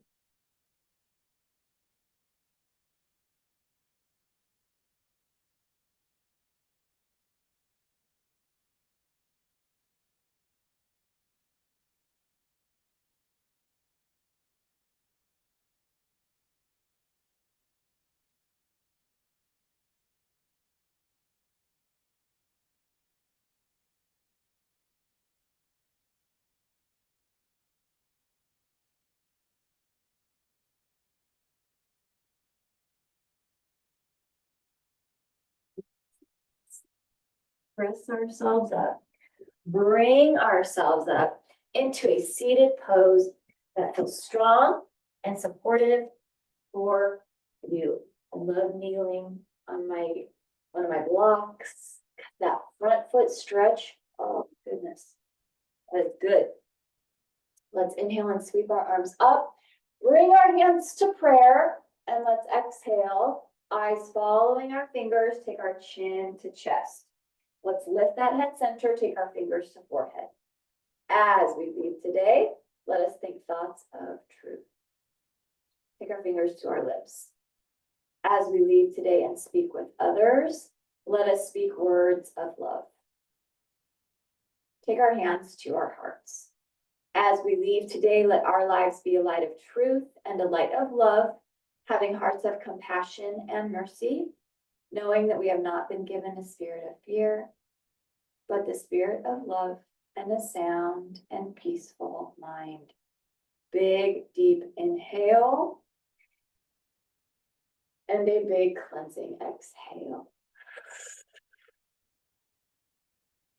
Press ourselves up. Bring ourselves up into a seated pose that feels strong and supportive for you. I love kneeling on one of my blocks. That front foot stretch. Oh goodness, that is good. Let's inhale and sweep our arms up. Bring our hands to prayer, and let's exhale. Eyes following our fingers. Take our chin to chest. Let's lift that head center, take our fingers to forehead. As we leave today, let us think thoughts of truth. Take our fingers to our lips. As we leave today and speak with others, let us speak words of love. Take our hands to our hearts. As we leave today, let our lives be a light of truth and a light of love, having hearts of compassion and mercy, knowing that we have not been given a spirit of fear, but the spirit of love and a sound and peaceful mind. Big, deep inhale. And a big cleansing exhale.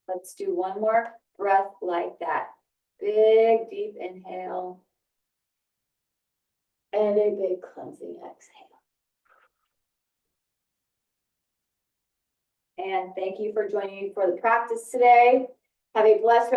Let's do one more breath like that. Big, deep inhale. And a big cleansing exhale. And thank you for joining me for the practice today. Have a blessed